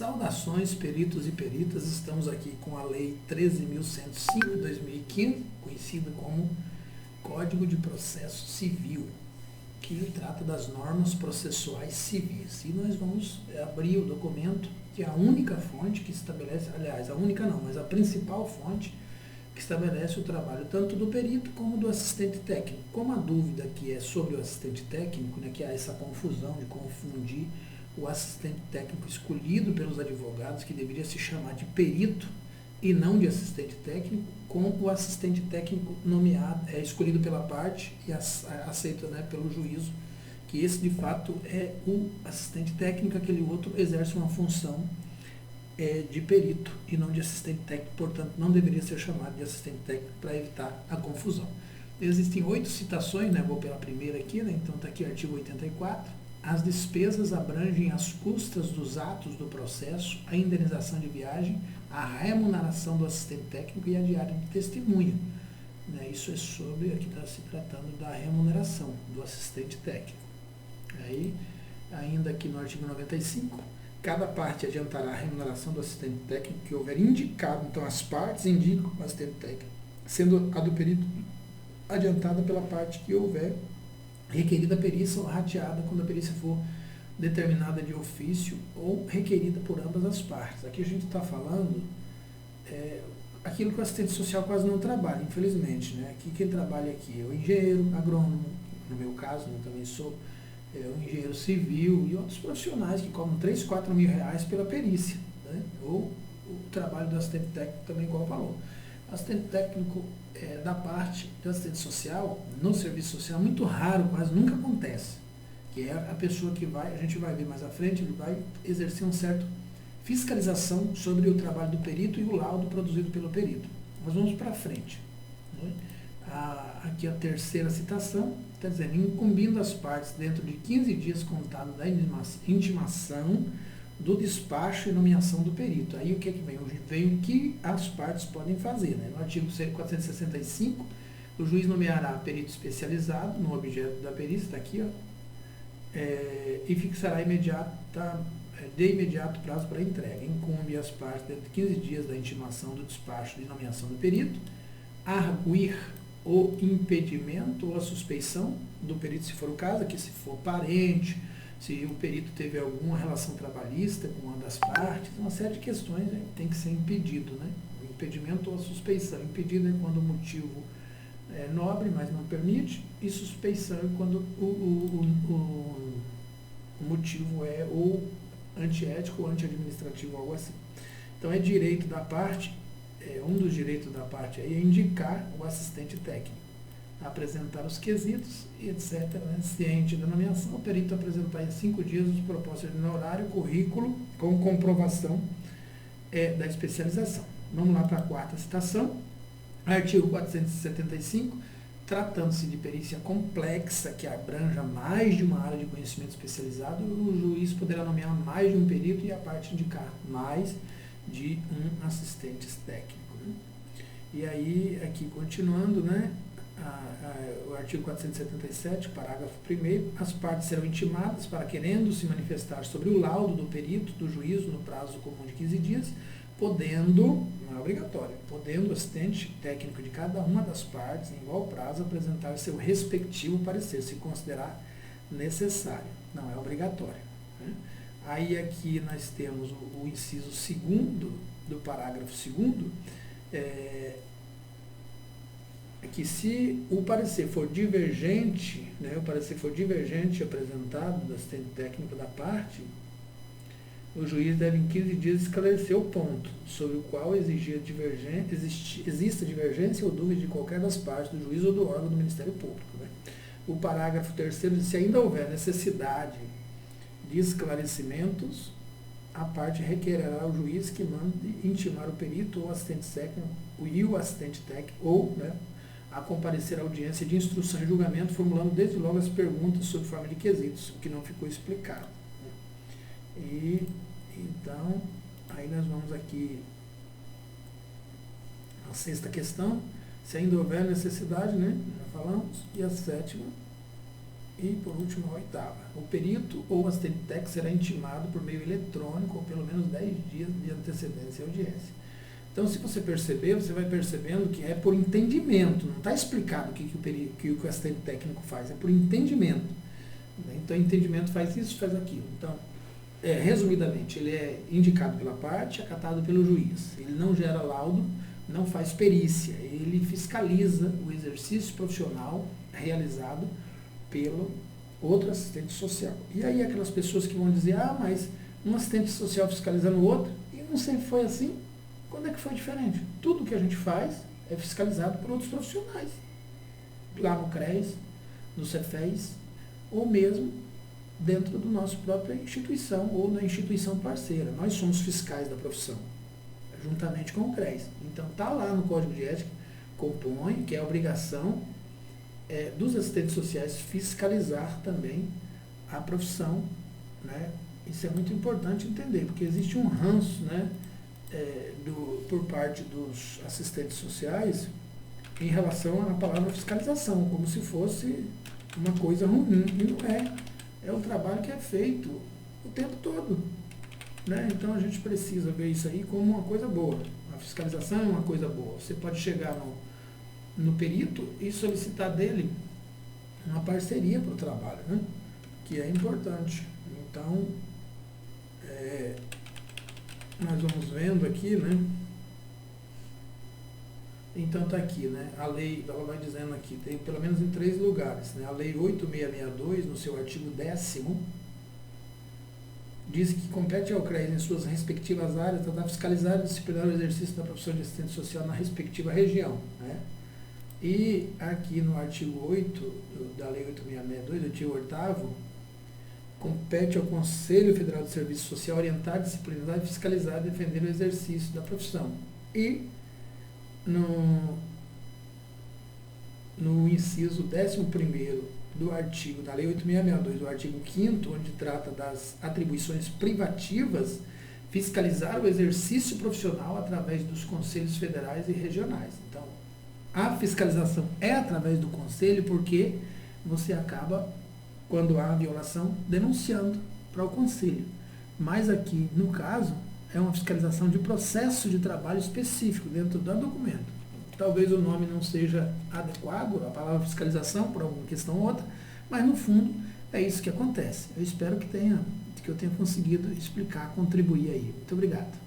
Saudações, peritos e peritas, estamos aqui com a Lei 13.105 de 2015, conhecida como Código de Processo Civil, que trata das normas processuais civis. E nós vamos abrir o documento, que é a única fonte que estabelece, aliás, a única não, mas a principal fonte que estabelece o trabalho tanto do perito como do assistente técnico. Como a dúvida aqui é sobre o assistente técnico, né, que há essa confusão de confundir o assistente técnico escolhido pelos advogados, que deveria se chamar de perito e não de assistente técnico, com o assistente técnico nomeado, escolhido pela parte e aceito, né, pelo juízo, que esse de fato é o assistente técnico, aquele outro exerce uma função de perito e não de assistente técnico, portanto não deveria ser chamado de assistente técnico para evitar a confusão. Existem 8 citações, né, vou pela primeira aqui, né, então está aqui o artigo 84. As despesas abrangem as custas dos atos do processo, a indenização de viagem, a remuneração do assistente técnico e a diária de testemunha. Né, isso é sobre, aqui está se tratando da remuneração do assistente técnico. Aí, ainda aqui no artigo 95, cada parte adiantará a remuneração do assistente técnico que houver indicado. Então, as partes indicam o assistente técnico, sendo a do perito adiantada pela parte que houver requerida a perícia ou rateada quando a perícia for determinada de ofício ou requerida por ambas as partes. Aqui a gente está falando aquilo que o assistente social quase não trabalha, infelizmente. Né? Aqui quem trabalha aqui é o engenheiro agrônomo, no meu caso, eu também sou o engenheiro civil e outros profissionais que cobram 3, 4 mil reais pela perícia. Né? Ou o trabalho do assistente técnico também igual valor. Assistente técnico da parte do assistente social, no serviço social, muito raro, quase nunca acontece, que é a pessoa que vai, a gente vai ver mais à frente, ele vai exercer um certo fiscalização sobre o trabalho do perito e o laudo produzido pelo perito. Nós vamos para frente. Né? Aqui a terceira citação, está dizendo, incumbindo as partes dentro de 15 dias contados da intimação do despacho e nomeação do perito. Aí o que é que vem? Vem o que as partes podem fazer. Né? No artigo 465, o juiz nomeará perito especializado no objeto da perícia, está aqui, ó, e fixará de imediato prazo para entrega. Incumbe as partes dentro de 15 dias da intimação do despacho e nomeação do perito, arguir o impedimento ou a suspeição do perito, se for o caso, aqui se for parente, se o perito teve alguma relação trabalhista com uma das partes, uma série de questões, né, tem que ser impedido. Né? O impedimento ou a suspeição. Impedido é quando o motivo é nobre, mas não permite, e suspeição é quando o motivo é ou antiético ou anti-administrativo, algo assim. Então é direito da parte, um dos direitos da parte aí é indicar o assistente técnico, apresentar os quesitos e etc. Né? Ciente da nomeação, o perito apresentar em 5 dias os propósitos de horário, currículo, com comprovação da especialização. Vamos lá para a quarta citação. Artigo 475, tratando-se de perícia complexa que abranja mais de uma área de conhecimento especializado, o juiz poderá nomear mais de um perito e a parte indicar mais de um assistente técnico. Né? E aí, aqui continuando, né? O artigo 477, parágrafo 1º, as partes serão intimadas para, querendo se manifestar sobre o laudo do perito do juízo no prazo comum de 15 dias, podendo, não é obrigatório, podendo o assistente técnico de cada uma das partes, em igual prazo, apresentar seu respectivo parecer, se considerar necessário. Não é obrigatório. Né? Aí aqui nós temos o inciso 2º do parágrafo 2º, que se o parecer for divergente, né, o parecer for divergente apresentado do assistente técnico da parte, o juiz deve em 15 dias esclarecer o ponto sobre o qual exista divergência ou dúvida de qualquer das partes do juiz ou do órgão do Ministério Público. Né? O parágrafo 3º diz, se ainda houver necessidade de esclarecimentos, a parte requererá ao juiz que mande intimar o perito ou assistente técnico e o assistente técnico, ou, né, a comparecer à audiência de instrução e julgamento, formulando desde logo as perguntas sob forma de quesitos, o que não ficou explicado. Né? E, então, aí nós vamos aqui a 6ª questão, se ainda houver necessidade, né, já falamos, e a 7ª, e por último a 8ª. O perito ou assistente técnico será intimado por meio eletrônico ou pelo menos 10 antecedência e audiência. Então, se você perceber, você vai percebendo que é por entendimento, não está explicado o que o assistente técnico faz, é por entendimento. Então, entendimento faz isso, faz aquilo. Então, resumidamente, ele é indicado pela parte, acatado pelo juiz. Ele não gera laudo, não faz perícia, ele fiscaliza o exercício profissional realizado pelo outro assistente social. E aí aquelas pessoas que vão dizer, mas um assistente social fiscalizando o outro, e não sempre foi assim. Quando é que foi diferente? Tudo que a gente faz é fiscalizado por outros profissionais. Lá no CRES, no Cefes, ou mesmo dentro da nossa própria instituição ou na instituição parceira. Nós somos fiscais da profissão, juntamente com o CRES. Então está lá no Código de Ética, compõe, que é a obrigação dos assistentes sociais fiscalizar também a profissão, né? Isso é muito importante entender, porque existe um ranço, né, por parte dos assistentes sociais em relação à palavra fiscalização, como se fosse uma coisa ruim, e não é. É um trabalho que é feito o tempo todo, né? Então a gente precisa ver isso aí como uma coisa boa. A fiscalização é uma coisa boa. Você pode chegar no perito e solicitar dele uma parceria para o trabalho, né? Que é importante. Então, nós vamos vendo aqui, né? Então está aqui, né? A lei, ela vai dizendo aqui, tem pelo menos em 3 lugares, né? A lei 8662, no seu artigo 10º, diz que compete ao CRES em suas respectivas áreas tratar fiscalizar e disciplinar o exercício da profissão de assistente social na respectiva região, né? E aqui no artigo 8 da lei 8662, do artigo 8º, compete ao Conselho Federal de Serviço Social orientar, disciplinar, fiscalizar e defender o exercício da profissão. E no inciso 11º do artigo da lei 8662, do artigo 5º, onde trata das atribuições privativas, fiscalizar o exercício profissional através dos conselhos federais e regionais. Então, a fiscalização é através do conselho, porque você acaba, quando há violação, denunciando para o conselho. Mas aqui, no caso, é uma fiscalização de processo de trabalho específico dentro do documento. Talvez o nome não seja adequado, a palavra fiscalização, por alguma questão ou outra, mas no fundo é isso que acontece. Eu espero que eu tenha conseguido explicar, contribuir aí. Muito obrigado.